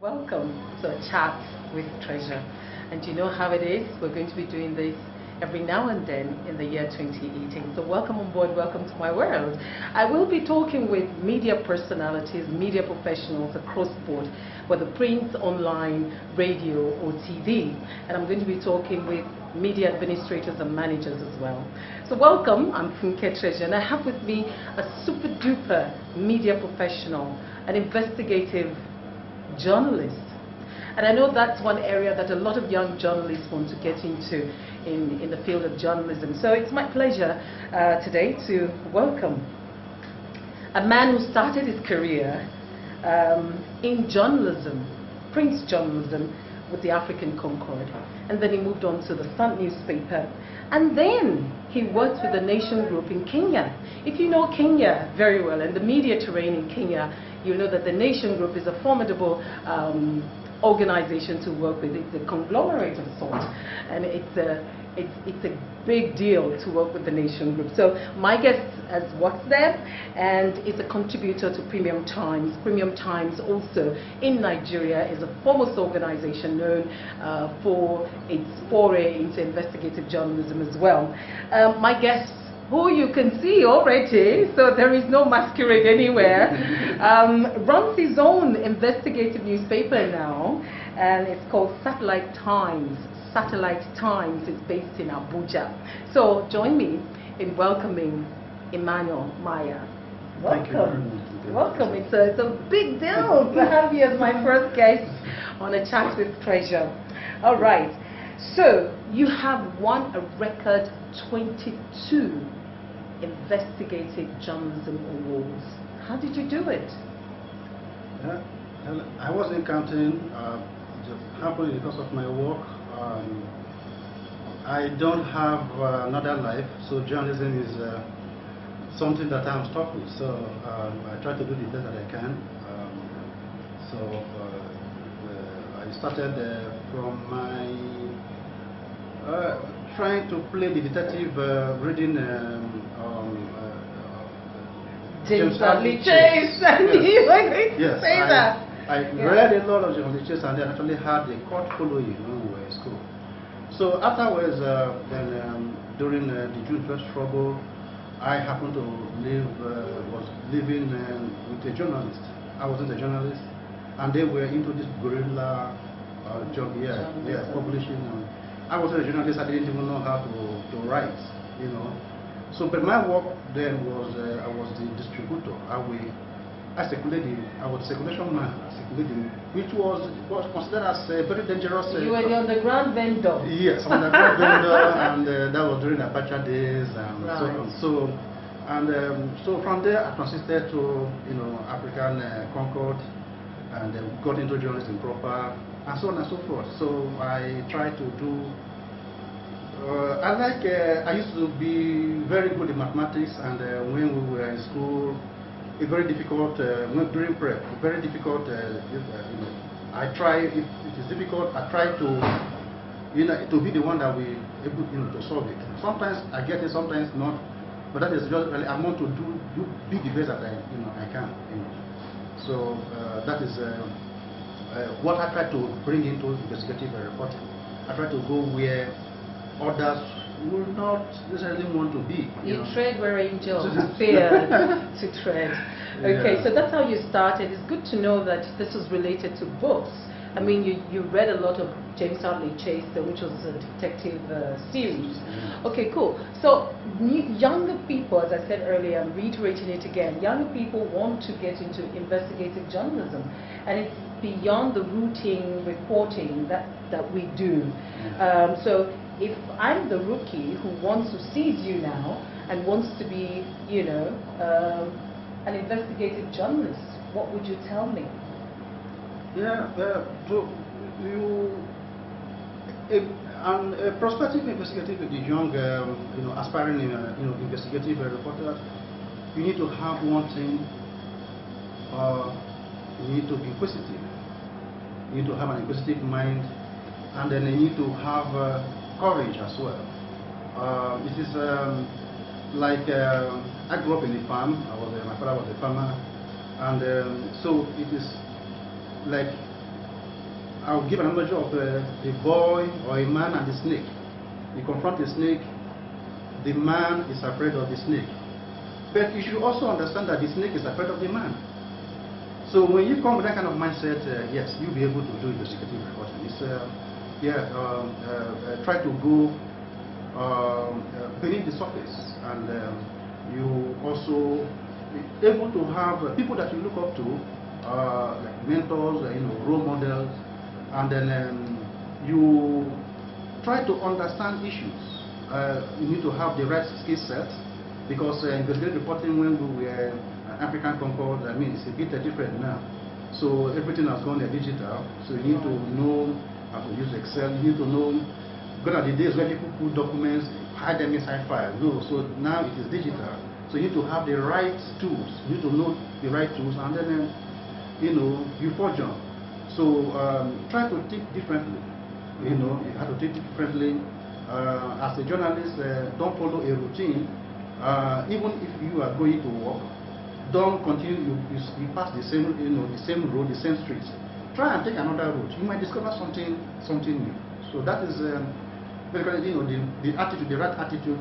Welcome to a chat with Treasure. And you know how it is? We're going to be doing this every now and then in the year 2018. So welcome on board, welcome to my world. I will be talking with media personalities, media professionals across the board, whether print, online, radio or TV. And I'm going to be talking with media administrators and managers as well. So welcome, I'm Funke Treasure, and I have with me a super duper media professional, an investigative journalist. And I know that's one area that a lot of young journalists want to get into in the field of journalism. So it's my pleasure today to welcome a man who started his career in journalism, print journalism, with the African Concord. And then he moved on to the Sun newspaper. And then he worked with the Nation Group in Kenya. If you know Kenya very well and the media terrain in Kenya, you know that the Nation Group is a formidable organization to work with. It's a conglomerate of sorts, and it's a big deal to work with the Nation Group. So my guest has worked there and is a contributor to Premium Times. Premium Times also in Nigeria is a foremost organization known for its foray into investigative journalism as well. My guest, who you can see already, so there is no masquerade anywhere, runs his own investigative newspaper now, and it's called Satellite Times. Satellite Times is based in Abuja. So join me in welcoming Emmanuel Mayah. Welcome. Welcome. It's a big deal to have you as my first guest on A Chat with Treasure. All right. So you have won a record 22 investigative journalism awards. How did you do it? I wasn't counting. Just happened because of my work. I don't have another life, so journalism is something that I'm stuck with. So I try to do the best that I can. I started from my trying to play the detective reading James Bradley Chase. I knew you were going to say that. I read a lot of James Bradley Chase, and then actually had a cult following when we were in school. So afterwards, during the June 1st struggle, I happened to was living with a journalist. I wasn't a journalist, and they were into this guerrilla job, publishing. I wasn't a journalist. I didn't even know how to write, you know. So, but my work then was I was the distributor. I was the circulation man, which was considered as a very dangerous. You were the underground vendor. Yes, underground vendor, and that was during the Abacha days, and right. So from there I transisted to African Concord, and got into journalism proper, and so on and so forth. So I tried to do. I used to be very good in mathematics, and when we were in school, a very difficult, during prep, very difficult, I try, if it is difficult, I try to, to be the one that we able, to solve it. Sometimes I get it, sometimes not, but that is just really, I want to be the best that I can, So that is what I try to bring into investigative reporting. I try to go where others will not necessarily want to be. You tread where angels fear to tread. Okay, so that's how you started. It's good to know that this was related to books. I mean, you read a lot of James Bradley Chase, which was a detective series. Okay, cool. So younger people, as I said earlier, I'm reiterating it again, younger people want to get into investigative journalism. And it's beyond the routine reporting that we do. So if I'm the rookie who wants to seize you now and wants to be, an investigative journalist, what would you tell me? A prospective investigative, the young, aspiring, investigative reporter, you need to have one thing. You need to be inquisitive. You need to have an inquisitive mind, and then you need to have courage as well. It is like I grew up in a farm. My father was a farmer, and so it is like I'll give an analogy of a boy or a man and the snake. You confront the snake, the man is afraid of the snake. But you should also understand that the snake is afraid of the man. So when you come with that kind of mindset, yes, you'll be able to do investigative reporting. It's, try to go beneath the surface, and you also be able to have people that you look up to, like mentors, role models, and then you try to understand issues. You need to have the right skill set, because investigative reporting, when we were African Concord, I mean, it's a bit different now. So everything has gone digital. So you need to know how to use Excel. You need to know. Gone are the days where people put documents, hide them inside files. No, so now it is digital. So you need to have the right tools. You need to know the right tools, and then you forge on. So try to think differently. You have to think differently. As a journalist, don't follow a routine. Even if you are going to work, don't continue. You pass the same, the same road, the same streets. Try and take another route. You might discover something new. So that is basically, the attitude, the right attitude,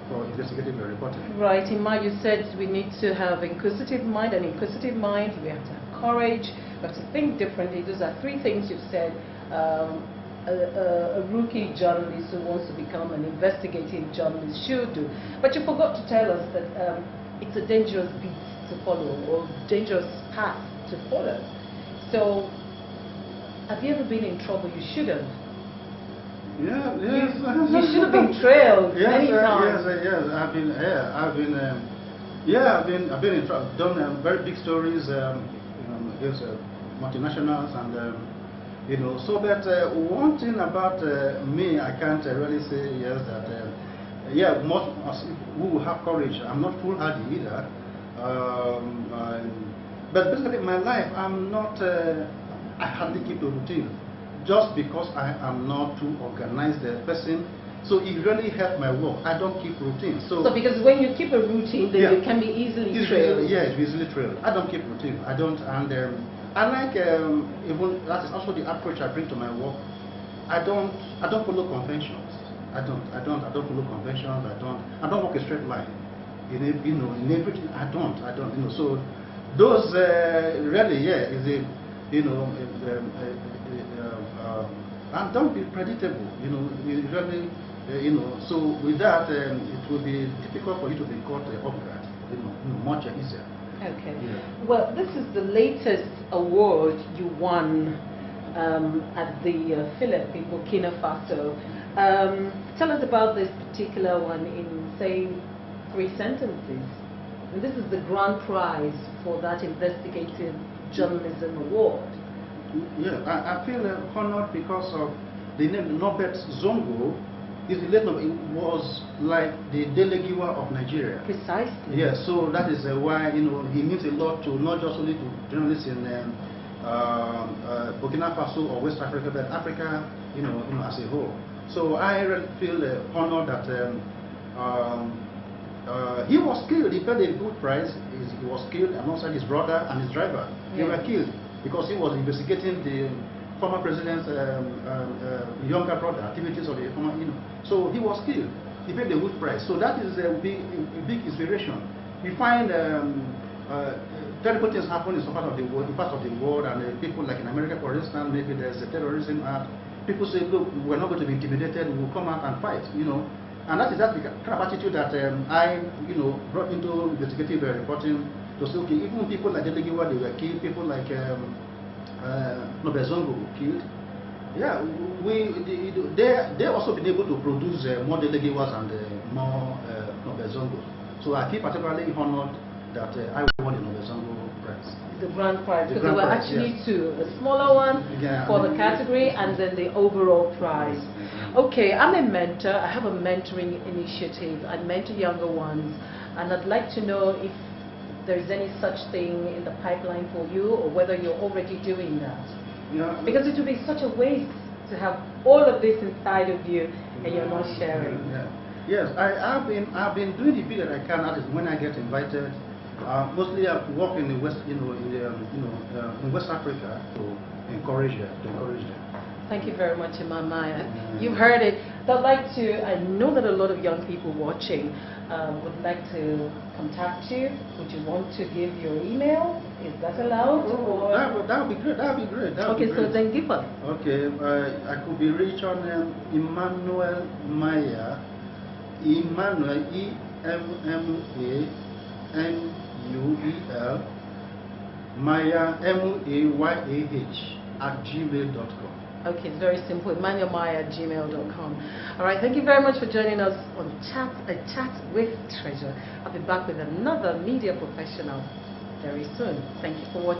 for investigative reporting. Right. Emma, you said we need to have inquisitive mind. An inquisitive mind, we have to have courage. We have to think differently. Those are three things you've said. A rookie journalist who wants to become an investigative journalist should do. But you forgot to tell us that it's a dangerous beat to follow, or dangerous path to follow. So, have you ever been in trouble? You should have. Yeah, yes. You should have been trailed many times. Yes. I've been in trouble. Done very big stories against multinationals, and So, but one thing about me, I can't really say yes that most who will have courage. I'm not foolhardy either. But basically, my life, I'm not. I hardly keep a routine, just because I am not too organized person. So it really helps my work. I don't keep routine. So because when you keep a routine, then you can be easily trailed. Yeah, it's easily trailed. I don't keep routine. I don't, and I like even that is also the approach I bring to my work. I don't follow conventions. I don't follow conventions. I don't walk a straight line. In everything I don't. So those really is a and don't be predictable. Really So with that, it will be difficult for you to be caught off guard. Much easier. Okay. Yeah. Well, this is the latest award you won at the Philip in Burkina Faso. Tell us about this particular one in, say, 3 sentences. And this is the grand prize for that investigative journalism award. Yeah, I feel honored because of the name Norbert Zongo. It was like the Delegiwa of Nigeria. Precisely. Yeah, so that is why he means a lot to not just only to journalists in Burkina Faso or West Africa, but Africa, as a whole. So I really feel honored that he was killed. He paid a good price. He was killed alongside his brother and his driver. They were killed because he was investigating the former president's younger brother, activities of the former, So he was killed. He paid a good price. So that is a big inspiration. You find terrible things happen in some part of the world, and people like in America, for instance, maybe there's a terrorism act. People say, look, we're not going to be intimidated. We will come out and fight. And that is that kind of attitude that I, brought into investigative reporting. To say, okay, even people like Delegiwa, they were killed. People like Nobezongo killed. Yeah, they also been able to produce more Delegiwas and more Nobezongos. So I feel particularly honored that I won the Nobezongo prize. The grand prize, because there were actually two, a smaller one for the category and then the overall prize. Okay, I'm a mentor. I have a mentoring initiative. I mentor younger ones, and I'd like to know if there's any such thing in the pipeline for you, or whether you're already doing that. Yeah. Because it would be such a waste to have all of this inside of you and you're not sharing. Yeah. Yes, I've been doing the bit that I can. That is when I get invited. Mostly I work in the West, in West Africa to encourage them. Thank you very much, Emmanuel Mayah. You've heard it. I know that a lot of young people watching would like to contact you. Would you want to give your email? Is that allowed? Oh, that would be great. Okay, so then give us. Okay, I could be reached on Emmanuel Mayah, Emmanuel, E-M-M-A-N-U-E-L, Mayah, M-A-Y-A-H, @gmail.com. Okay, it's very simple. EmmanuelMayah@gmail.com. All right, thank you very much for joining us on A Chat with Treasure. I'll be back with another media professional very soon. Thank you for watching.